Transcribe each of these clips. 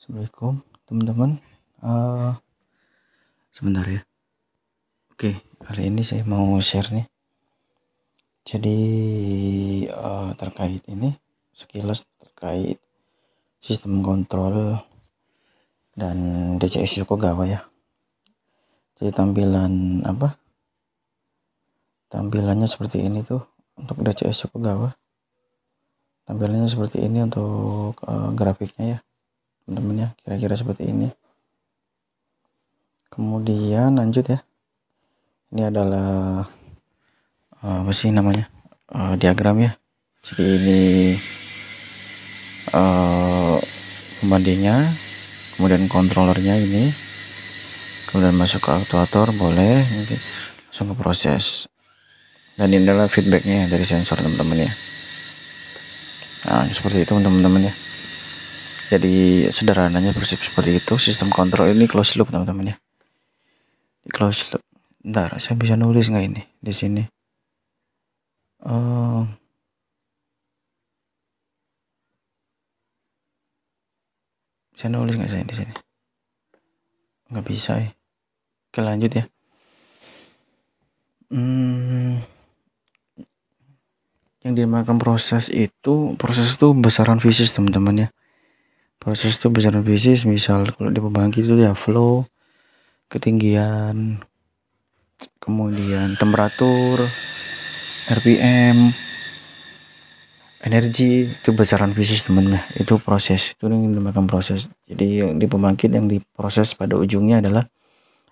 Assalamualaikum teman-teman. Eh, Sebentar ya. Oke, hari ini saya mau share nih. Jadi terkait ini sekilas terkait sistem kontrol dan DCS Yokogawa ya. Jadi tampilannya seperti ini tuh untuk DCS Yokogawa. Tampilannya seperti ini untuk grafiknya ya, teman-teman ya. Kira-kira seperti ini. Kemudian lanjut ya. Ini adalah apa sih namanya, diagram ya. Jadi ini pembandingnya, kemudian kontrolernya ini, kemudian masuk ke aktuator boleh, nanti langsung ke proses, dan ini adalah feedbacknya dari sensor teman-teman ya. Nah seperti itu teman-teman ya. Jadi sederhananya prinsip seperti itu. Sistem kontrol ini closed loop teman-teman ya. Closed loop. Bentar, saya bisa nulis nggak ini di sini? Bisa nulis nggak saya di sini? Nggak bisa ya. Oke lanjut ya. Yang dinamakan proses itu besaran fisis teman-teman ya. Proses itu besaran fisis, misal kalau di pembangkit itu ya flow, ketinggian, kemudian temperatur, RPM, energi, itu besaran fisis teman-teman. Itu proses, itu yang dinamakan proses. Jadi yang di pembangkit yang diproses pada ujungnya adalah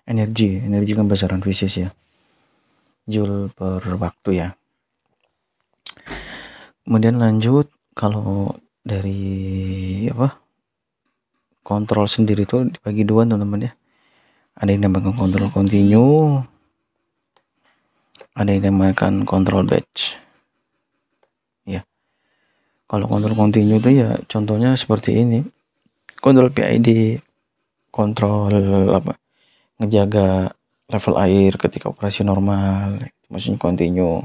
energi kan besaran fisis ya, joule per waktu ya. Kemudian lanjut, kalau dari kontrol sendiri itu dibagi dua teman-teman ya. Ada yang dinamakan kontrol continue, ada yang dinamakan kontrol batch ya. Kalau kontrol continue itu ya contohnya seperti ini, kontrol PID, kontrol ngejaga level air ketika operasi normal, maksudnya continue.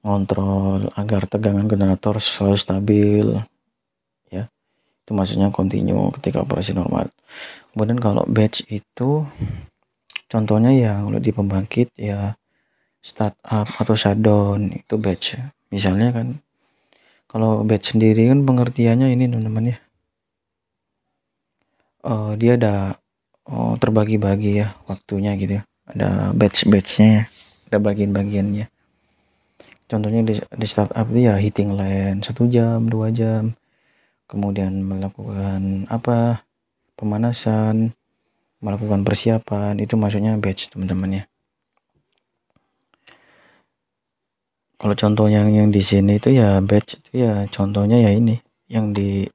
Kontrol agar tegangan generator selalu stabil ya, itu maksudnya continue ketika operasi normal. Kemudian kalau batch itu contohnya ya kalau di pembangkit ya start up atau shutdown, itu batch. Misalnya kan kalau batch sendiri kan pengertiannya ini teman-teman ya, dia ada terbagi-bagi ya waktunya gitu ya, ada batch-batchnya, ada bagian-bagiannya. Contohnya di startup itu ya heating line 1 jam 2 jam, kemudian melakukan pemanasan, melakukan persiapan, itu maksudnya batch teman-teman ya. Kalau contohnya yang di sini itu ya batch itu ya contohnya ya ini yang di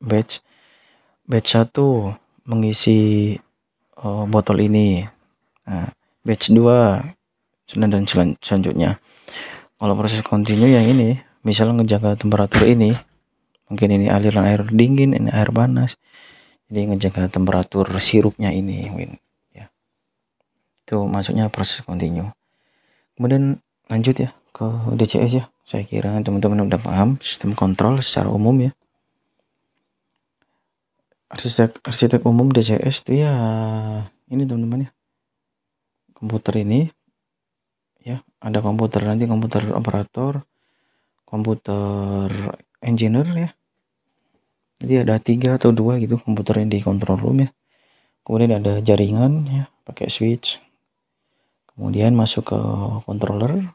batch 1 mengisi botol ini, nah, batch 2 dan selanjutnya. Kalau proses continue yang ini misalnya ngejaga temperatur ini, mungkin ini aliran air dingin, ini air panas, jadi ngejaga temperatur sirupnya ini mungkin ya, itu masuknya proses continue. Kemudian lanjut ya ke DCS ya. Saya kira teman-teman udah paham sistem kontrol secara umum ya. Arsitek umum DCS itu ya ini teman-teman ya, komputer ini ya, ada komputer operator, komputer engineer ya. Jadi ada 3 atau 2 gitu komputer yang di control room ya. Kemudian ada jaringan ya, pakai switch. Kemudian masuk ke controller,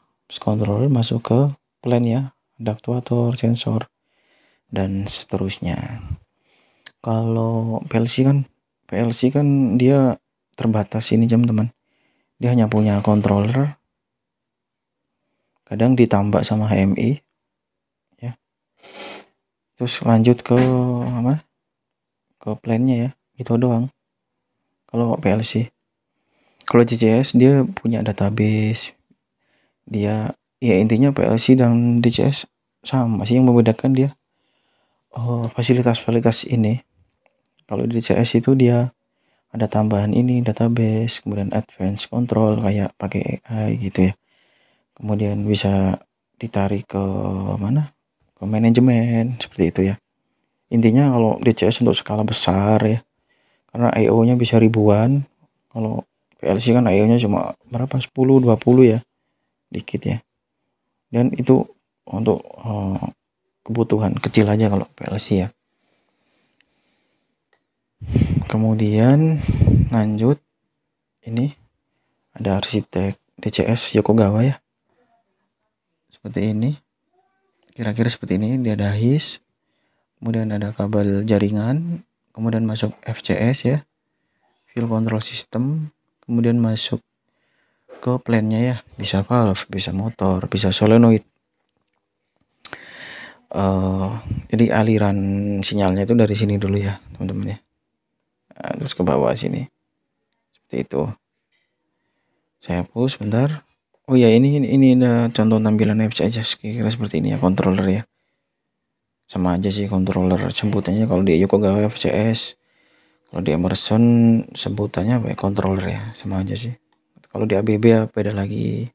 masuk ke plan ya, ada aktuator, sensor, dan seterusnya. Kalau PLC kan dia terbatas ini teman-teman. Dia hanya punya controller, kadang ditambah sama HMI ya. Terus lanjut ke plannya ya, gitu doang kalau PLC. Kalau DCS dia punya database, dia ya intinya PLC dan DCS sama sih, yang membedakan dia fasilitas ini. Kalau di DCS itu dia ada tambahan ini database, kemudian advance control kayak pakai AI gitu ya. Kemudian bisa ditarik ke ke manajemen seperti itu ya. Intinya kalau DCS untuk skala besar ya, karena I/O-nya bisa ribuan. Kalau PLC kan I/O-nya cuma berapa, 10 20 ya, dikit ya. Dan itu untuk kebutuhan kecil aja kalau PLC ya. Kemudian lanjut, ini ada arsitek DCS Yokogawa ya, seperti ini, kira-kira seperti ini. Dia ada HIS, kemudian ada kabel jaringan, kemudian masuk FCS ya, field control system, kemudian masuk ke plan-nya ya, bisa valve, bisa motor, bisa solenoid. Jadi aliran sinyalnya itu dari sini dulu ya teman-teman ya. Nah, terus ke bawah sini seperti itu. Saya push bentar. Oh ya, ini ada contoh tampilan FCS kira-kira seperti ini ya, controller ya. Sama aja sih controller sebutannya, kalau di Yokogawa FCS, kalau di Emerson sebutannya apa ya, controller ya, sama aja sih. Kalau di ABB ya beda lagi.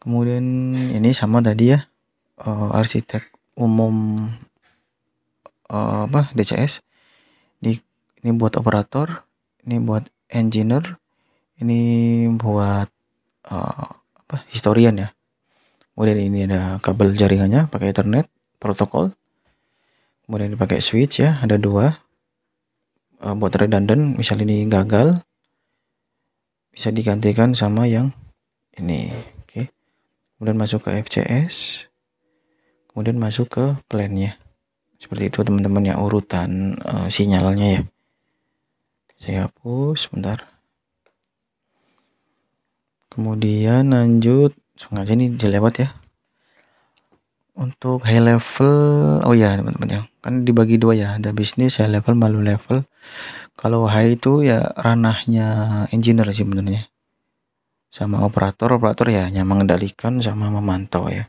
Kemudian ini sama tadi ya, arsitek umum DCS. Ini buat operator, ini buat engineer, ini buat historian ya. Kemudian ini ada kabel jaringannya pakai Ethernet protokol. Kemudian dipakai switch ya, ada 2 buat redundant, misal ini gagal bisa digantikan sama yang ini. Oke. Kemudian masuk ke FCS, kemudian masuk ke plan-nya. Seperti itu teman-teman ya, urutan sinyalnya ya. Saya hapus sebentar. Kemudian lanjut, sengaja ini dilewat ya. Untuk high level, oh ya teman-teman ya, kan dibagi 2 ya, ada bisnis, high level, malu level. Kalau high itu ya ranahnya engineer sih sebenarnya, sama operator ya hanya mengendalikan sama memantau ya.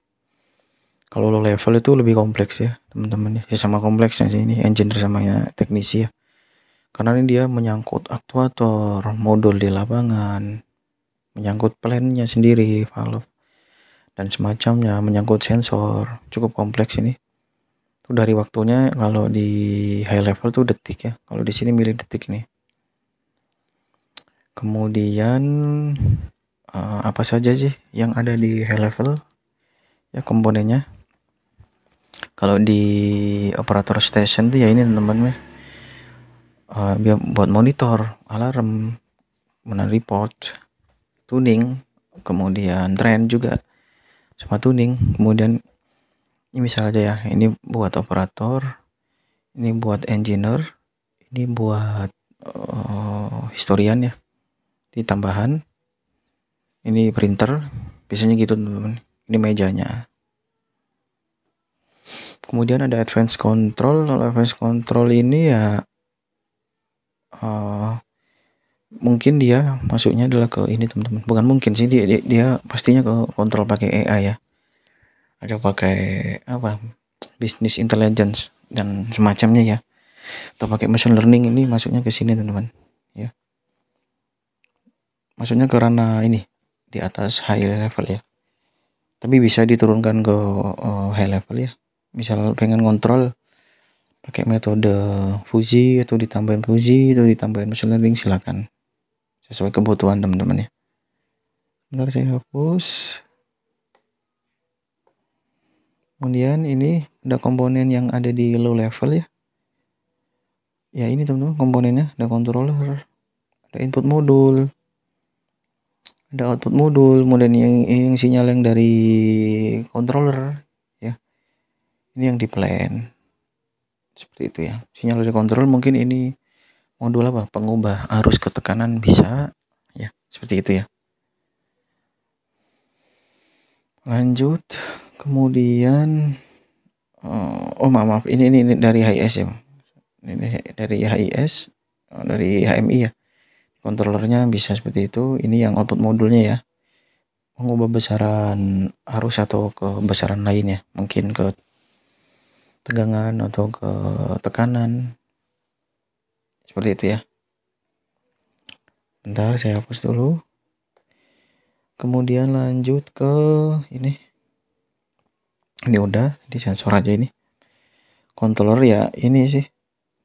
Kalau low level itu lebih kompleks ya teman-teman ya, sama kompleksnya sih ini engineer sama ya teknisi ya, karena ini dia menyangkut aktuator, modul di lapangan, menyangkut plan-nya sendiri, valve dan semacamnya, menyangkut sensor, cukup kompleks ini. Itu dari waktunya kalau di high level tuh detik ya, kalau di sini milidetik nih. Kemudian apa saja sih yang ada di high level ya komponennya. Kalau di operator station tuh ya ini teman-teman ya, buat monitor, alarm, kemudian report, tuning, kemudian trend juga sama tuning. Kemudian ini misalnya aja ya, ini buat operator, ini buat engineer, ini buat historian ya, di tambahan ini printer, biasanya gitu teman-teman. Ini mejanya. Kemudian ada advanced control. Kalau advanced control ini ya mungkin dia masuknya adalah ke ini teman-teman, bukan mungkin sih, dia pastinya ke kontrol pakai AI ya, ada pakai apa, business intelligence dan semacamnya ya, atau pakai machine learning. Ini masuknya ke sini teman-teman ya, masuknya ke ranah ini di atas high level ya, tapi bisa diturunkan ke high level ya. Misal pengen kontrol pakai metode fusi atau ditambahin machine learning, silakan sesuai kebutuhan teman-teman ya. Bentar saya hapus. Kemudian ini ada komponen yang ada di low level ya. Ya ini teman-teman komponennya, ada controller, ada input modul, ada output modul, kemudian yang sinyal yang dari controller ya. Ini yang di plan. Seperti itu ya. Sinyal dari controller, mungkin ini modul apa? Pengubah arus ketekanan bisa ya. Seperti itu ya. Lanjut. Kemudian maaf, ini dari HIS ya. Ini dari HIS, dari HMI ya. Kontrolernya bisa seperti itu. Ini yang output modulnya ya, mengubah besaran arus atau ke besaran lain ya, mungkin ke tegangan atau ke tekanan, seperti itu ya. Bentar saya hapus dulu. Kemudian lanjut ke ini udah di sensor aja ini. controller ya ini sih,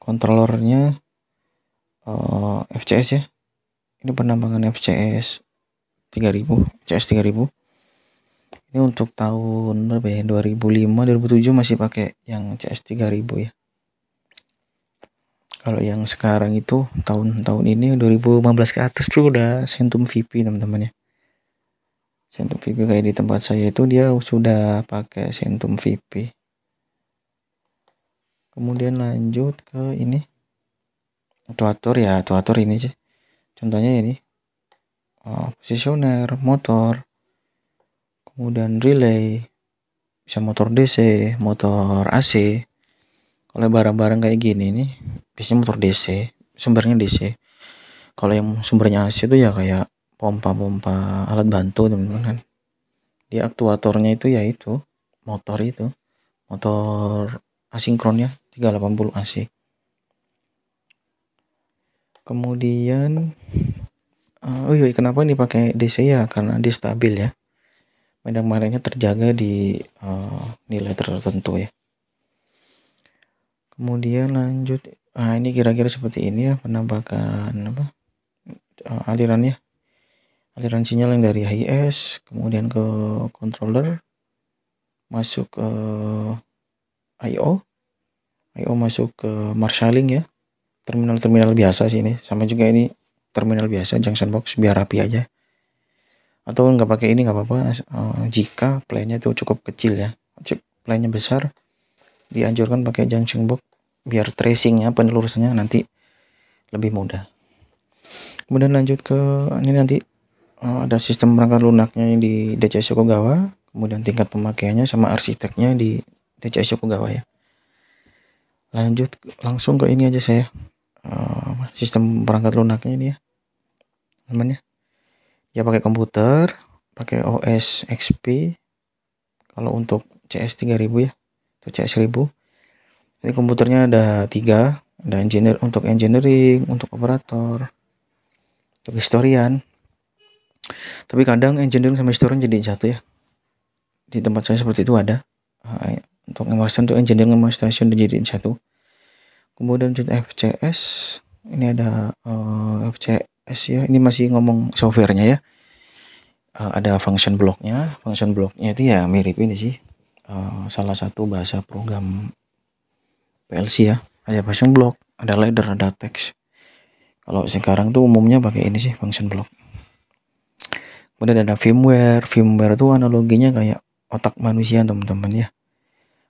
controllernya FCS ya. Ini penambangan FCS 3000, FCS 3000. Ini untuk tahun berapa ya? 2005, 2007 masih pakai yang CS 3000 ya. Kalau yang sekarang itu tahun-tahun ini 2015 ke atas tuh udah Centum VP teman-teman ya. Centum VP kayak di tempat saya itu dia sudah pakai Centum VP. Kemudian lanjut ke ini. Tuator ya, tuator ini sih. Contohnya ini. Positioner, motor. Kemudian relay. Bisa motor DC, motor AC. Kalau barang-barang kayak gini nih, biasanya motor DC, sumbernya DC. Kalau yang sumbernya AC itu ya kayak pompa-pompa alat bantu teman-teman kan. Di aktuatornya itu ya itu motor itu, motor asinkronnya 380 AC. Kemudian oh iya, kenapa ini pakai DC ya? Karena dia stabil ya. Medan-medannya terjaga di nilai tertentu ya. Kemudian lanjut, ini kira-kira seperti ini ya penampakan alirannya. Aliran sinyal yang dari HIS kemudian ke controller, masuk ke IO masuk ke marshalling ya, terminal biasa sih ini, sama juga ini terminal biasa junction box biar rapi aja, atau nggak pakai ini nggak apa-apa jika play-nya itu cukup kecil ya. Play-nya besar dianjurkan pakai junction box biar tracingnya, penelusurannya nanti lebih mudah. Kemudian lanjut ke ini nanti ada sistem perangkat lunaknya yang di DCS Yokogawa, kemudian tingkat pemakaiannya sama arsiteknya di DCS Yokogawa ya. Lanjut langsung ke ini aja saya, sistem perangkat lunaknya ini ya namanya ya, pakai komputer, pakai OS XP kalau untuk CS 3000 ya, atau CS 1000. Ini komputernya ada 3, ada engineering, untuk operator, untuk historian. Tapi kadang engineering sama historian jadi satu ya. Di tempat saya seperti itu ada. Untuk emerson tuh engineering sama station jadi satu. Kemudian untuk FCS ini ada FCS ya. Ini masih ngomong softwarenya ya. Ada function blocknya. Function blocknya itu ya mirip ini sih. Salah satu bahasa program PLC ya. Ada function block, ada ladder, ada text. Kalau sekarang tuh umumnya pakai ini sih function block. Kemudian ada firmware. Firmware itu analoginya kayak otak manusia teman-teman ya.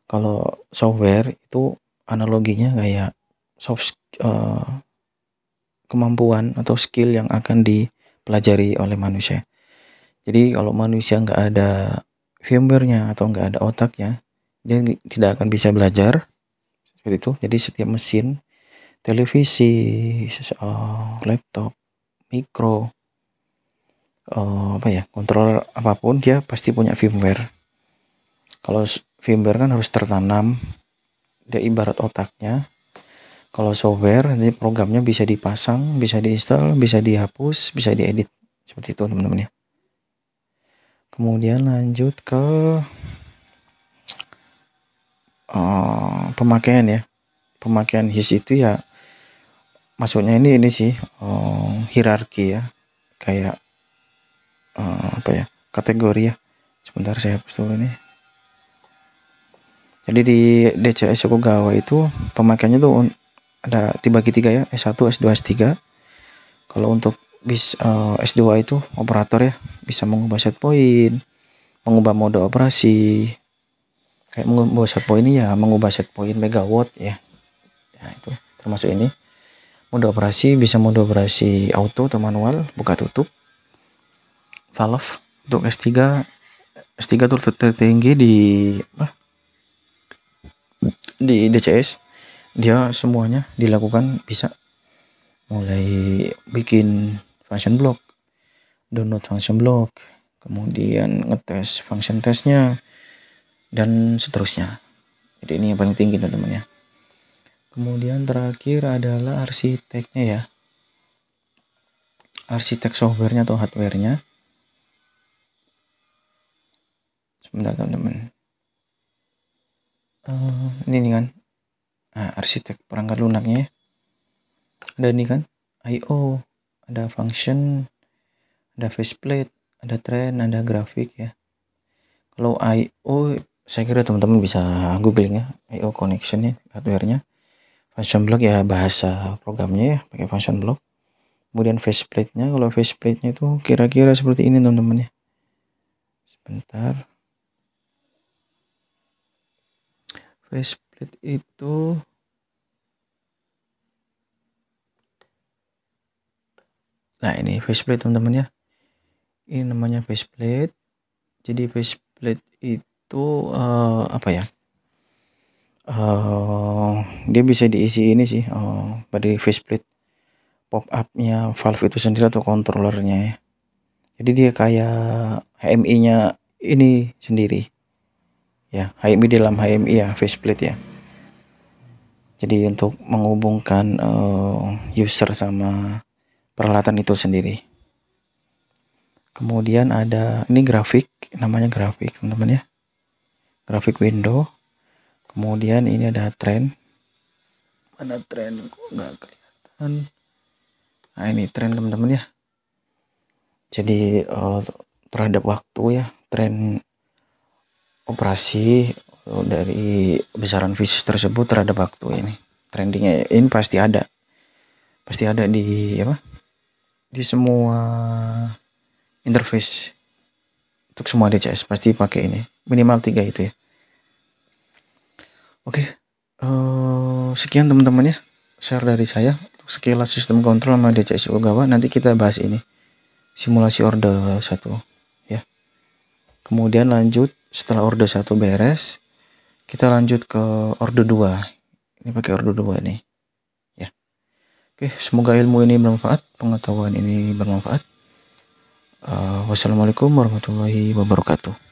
Kalau software itu analoginya kayak kemampuan atau skill yang akan dipelajari oleh manusia. Jadi kalau manusia nggak ada firmware-nya atau nggak ada otaknya, dia tidak akan bisa belajar seperti itu. Jadi setiap mesin, televisi, laptop, mikro, controller apapun dia pasti punya firmware. Kalau firmware kan harus tertanam, dia ibarat otaknya. Kalau software ini programnya bisa dipasang, bisa diinstal, bisa dihapus, bisa diedit, seperti itu teman-teman ya. Kemudian lanjut ke pemakaian ya. Pemakaian HIS itu ya maksudnya ini sih hierarki ya, kayak kategori ya. Sebentar saya hapus dulu nih. Jadi di DCS Yokogawa itu pemakaiannya tuh ada dibagi 3 ya, S1, S2, S3. Kalau untuk S2 itu operator ya, bisa mengubah set point, mengubah mode operasi. Kayak mengubah set point ini ya, mengubah set point megawatt ya. Ya itu termasuk ini. Mode operasi bisa mode operasi auto atau manual, buka tutup. Valve untuk S3 tuh tertinggi di DCS. Dia semuanya dilakukan bisa, mulai bikin function block, download function block, kemudian ngetes function testnya, dan seterusnya. Jadi ini yang paling tinggi teman-teman ya. Kemudian terakhir adalah arsiteknya ya, arsitek softwarenya atau hardwarenya. Sebentar teman-teman, ini kan Nah, arsitek perangkat lunaknya ada ini kan, I/O, ada function, ada faceplate, ada trend, ada grafik ya. Kalau I/O saya kira teman-teman bisa googling ya, I/O connection ya, hardware-nya. Function block ya bahasa programnya ya, pakai function block. Kemudian faceplate-nya, kalau faceplate-nya itu kira-kira seperti ini teman-teman ya. Sebentar. Faceplate itu nah ini faceplate teman-teman ya. Ini namanya faceplate. Jadi faceplate itu apa ya? Dia bisa diisi ini sih pada faceplate pop up-nya valve itu sendiri atau controllernya ya. Jadi dia kayak HMI-nya ini sendiri. Ya, HMI dalam HMI ya, faceplate ya. Jadi untuk menghubungkan user sama peralatan itu sendiri. Kemudian ada ini grafik, namanya grafik teman-teman ya. Grafik window. Kemudian ini ada trend. Mana trend kok nggak kelihatan? Nah ini trend teman-teman ya. Jadi terhadap waktu ya, tren operasi dari besaran fisik tersebut terhadap waktu ini. Trendingnya ini pasti ada di apa? Di semua interface untuk semua DCS pasti pakai ini, minimal 3 itu ya. Oke, sekian teman-teman ya share dari saya untuk sekilas sistem kontrol sama DCS Ogawa. Nanti kita bahas ini simulasi order 1 ya. Kemudian lanjut setelah order 1 beres, kita lanjut ke order 2. Ini pakai order 2 nih ya. Oke, semoga ilmu ini bermanfaat, pengetahuan ini bermanfaat. Wassalamualaikum warahmatullahi wabarakatuh.